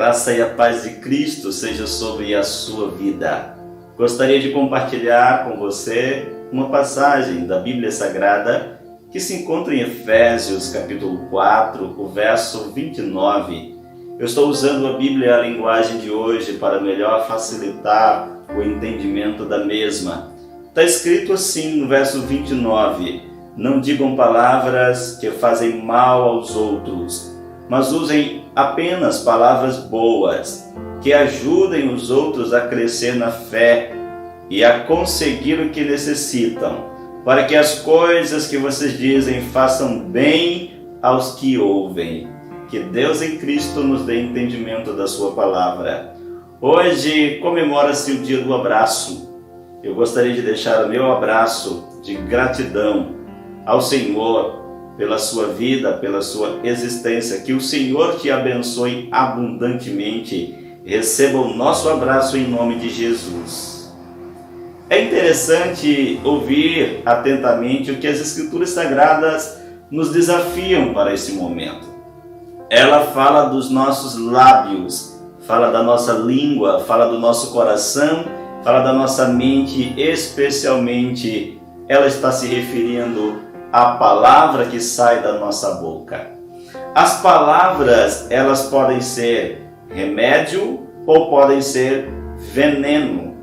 graça e a paz de Cristo seja sobre a sua vida. Gostaria de compartilhar com você uma passagem da Bíblia Sagrada que se encontra em Efésios, capítulo 4, o verso 29. Eu estou usando a Bíblia, a linguagem de hoje, para melhor facilitar o entendimento da mesma. Está escrito assim no verso 29: não digam palavras que fazem mal aos outros, mas usem apenas palavras boas, que ajudem os outros a crescer na fé e a conseguir o que necessitam, para que as coisas que vocês dizem façam bem aos que ouvem. Que Deus em Cristo nos dê entendimento da sua palavra. Hoje comemora-se o dia do abraço. Eu gostaria de deixar o meu abraço de gratidão ao Senhor pela sua vida, pela sua existência. Que o Senhor te abençoe abundantemente. Receba o nosso abraço em nome de Jesus. É interessante ouvir atentamente o que as Escrituras Sagradas nos desafiam para esse momento. Ela fala dos nossos lábios, fala da nossa língua, fala do nosso coração, fala da nossa mente, especialmente ela está se referindo à palavra que sai da nossa boca. As palavras, elas podem ser remédio ou podem ser veneno.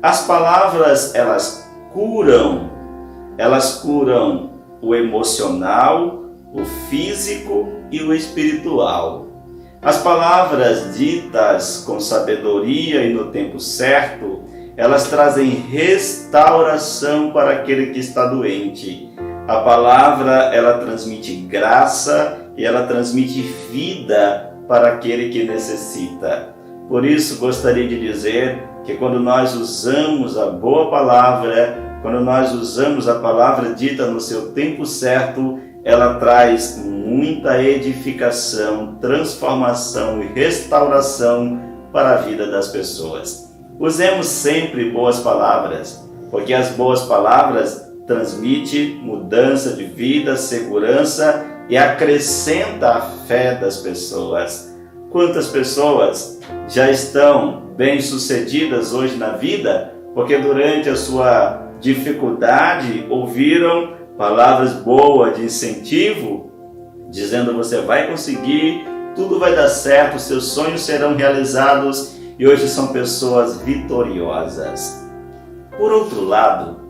As palavras, elas curam o emocional, o físico e o espiritual. As palavras ditas com sabedoria e no tempo certo, elas trazem restauração para aquele que está doente. A palavra, ela transmite graça e ela transmite vida para aquele que necessita. Por isso, gostaria de dizer que quando nós usamos a boa palavra, quando nós usamos a palavra dita no seu tempo certo, ela traz muita edificação, transformação e restauração para a vida das pessoas. Usemos sempre boas palavras, porque as boas palavras transmitem mudança de vida, segurança e acrescenta a fé das pessoas. Quantas pessoas já estão bem-sucedidas hoje na vida, porque durante a sua dificuldade ouviram palavras boas de incentivo, dizendo: você vai conseguir, tudo vai dar certo, seus sonhos serão realizados, e hoje são pessoas vitoriosas. Por outro lado,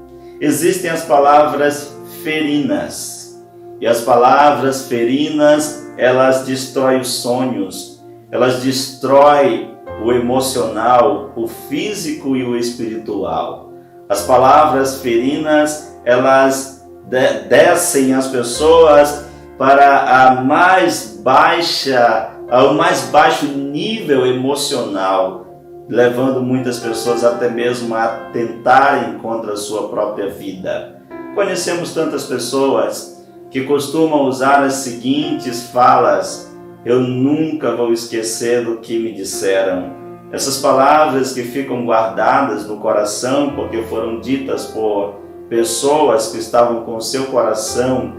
existem as palavras ferinas, e as palavras ferinas, elas destroem os sonhos, elas destroem o emocional, o físico e o espiritual. As palavras ferinas, elas descem as pessoas para ao mais baixo nível emocional, levando muitas pessoas até mesmo a tentarem contra a sua própria vida. Conhecemos tantas pessoas que costumam usar as seguintes falas: eu nunca vou esquecer do que me disseram. Essas palavras que ficam guardadas no coração porque foram ditas por pessoas que estavam com o seu coração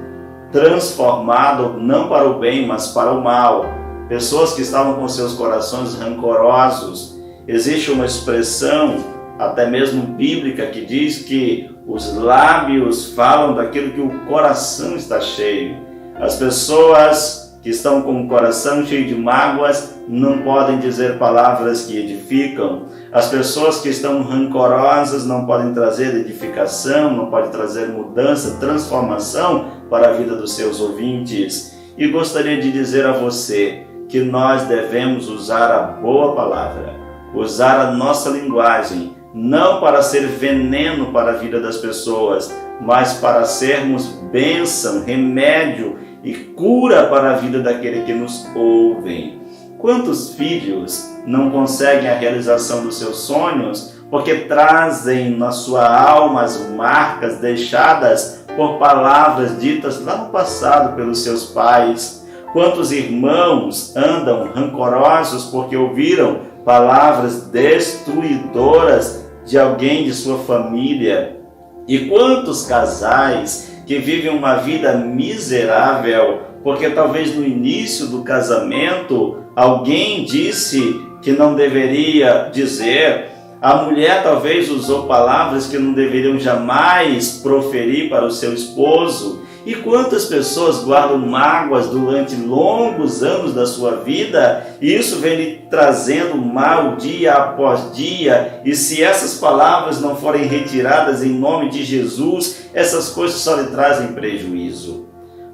transformado não para o bem, mas para o mal. Pessoas que estavam com seus corações rancorosos. Existe uma expressão, até mesmo bíblica, que diz que os lábios falam daquilo que o coração está cheio. As pessoas que estão com o coração cheio de mágoas não podem dizer palavras que edificam. As pessoas que estão rancorosas não podem trazer edificação, não podem trazer mudança, transformação para a vida dos seus ouvintes. E gostaria de dizer a você que nós devemos usar a boa palavra, usar a nossa linguagem, não para ser veneno para a vida das pessoas, mas para sermos bênção, remédio e cura para a vida daquele que nos ouvem. Quantos filhos não conseguem a realização dos seus sonhos porque trazem na sua alma as marcas deixadas por palavras ditas lá no passado pelos seus pais? Quantos irmãos andam rancorosos porque ouviram palavras destruidoras de alguém de sua família? E quantos casais que vivem uma vida miserável porque talvez no início do casamento alguém disse que não deveria dizer, a mulher talvez usou palavras que não deveriam jamais proferir para o seu esposo. E quantas pessoas guardam mágoas durante longos anos da sua vida, e isso vem lhe trazendo mal dia após dia, e se essas palavras não forem retiradas em nome de Jesus, essas coisas só lhe trazem prejuízo.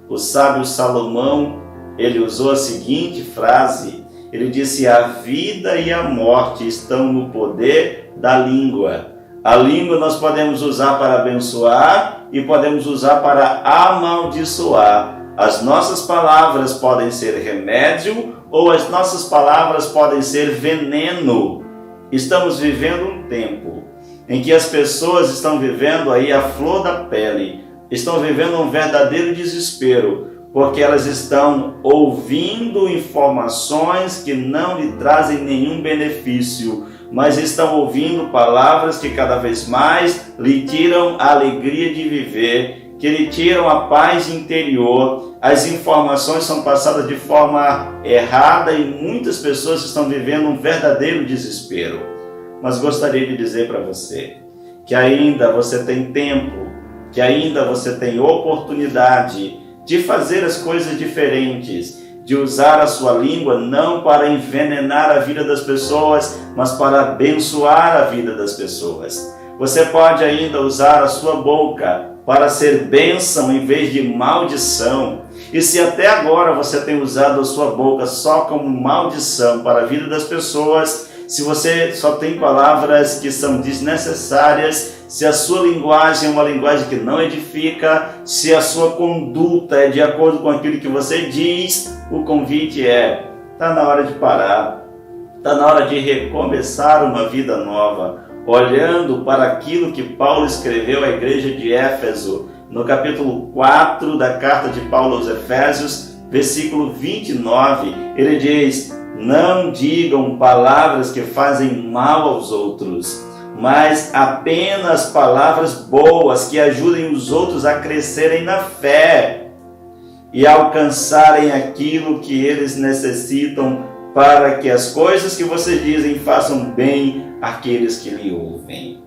O sábio Salomão, ele usou a seguinte frase, ele disse: a vida e a morte estão no poder da língua. A língua nós podemos usar para abençoar e podemos usar para amaldiçoar. As nossas palavras podem ser remédio ou as nossas palavras podem ser veneno. Estamos vivendo um tempo em que as pessoas estão vivendo aí a flor da pele, estão vivendo um verdadeiro desespero, porque elas estão ouvindo informações que não lhe trazem nenhum benefício, mas estão ouvindo palavras que cada vez mais lhe tiram a alegria de viver, que lhe tiram a paz interior. As informações são passadas de forma errada e muitas pessoas estão vivendo um verdadeiro desespero. Mas gostaria de dizer para você que ainda você tem tempo, que ainda você tem oportunidade de fazer as coisas diferentes, de usar a sua língua não para envenenar a vida das pessoas, mas para abençoar a vida das pessoas. Você pode ainda usar a sua boca para ser bênção em vez de maldição. E se até agora você tem usado a sua boca só como maldição para a vida das pessoas, se você só tem palavras que são desnecessárias, se a sua linguagem é uma linguagem que não edifica, se a sua conduta é de acordo com aquilo que você diz, o convite está na hora de parar, está na hora de recomeçar uma vida nova, olhando para aquilo que Paulo escreveu à igreja de Éfeso, no capítulo 4 da carta de Paulo aos Efésios, versículo 29, ele diz: não digam palavras que fazem mal aos outros, mas apenas palavras boas que ajudem os outros a crescerem na fé e alcançarem aquilo que eles necessitam para que as coisas que vocês dizem façam bem àqueles que lhe ouvem.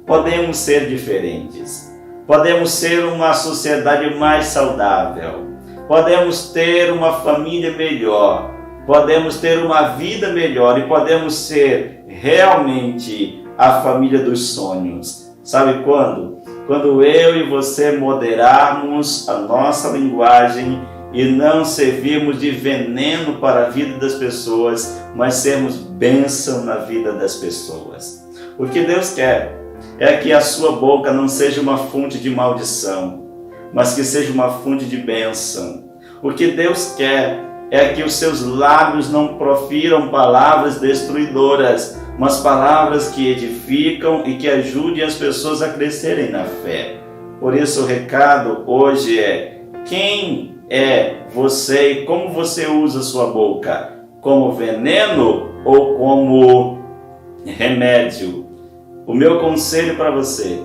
Podemos ser diferentes, podemos ser uma sociedade mais saudável, podemos ter uma família melhor, podemos ter uma vida melhor e podemos ser realmente a família dos sonhos. Sabe quando? Quando eu e você moderarmos a nossa linguagem e não servirmos de veneno para a vida das pessoas, mas sermos bênção na vida das pessoas. O que Deus quer é que a sua boca não seja uma fonte de maldição, mas que seja uma fonte de bênção. O que Deus quer é que os seus lábios não profiram palavras destruidoras, mas palavras que edificam e que ajudem as pessoas a crescerem na fé. Por isso o recado hoje é: quem é você e como você usa a sua boca? Como veneno ou como remédio? O meu conselho para você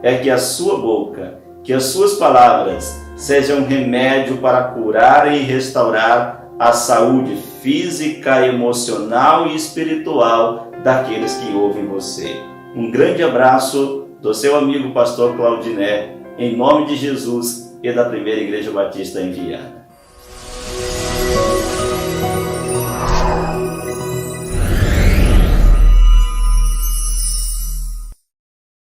é que a sua boca, que as suas palavras sejam um remédio para curar e restaurar a saúde física, emocional e espiritual daqueles que ouvem você. Um grande abraço do seu amigo pastor Claudiné, em nome de Jesus e da Primeira Igreja Batista em Viana.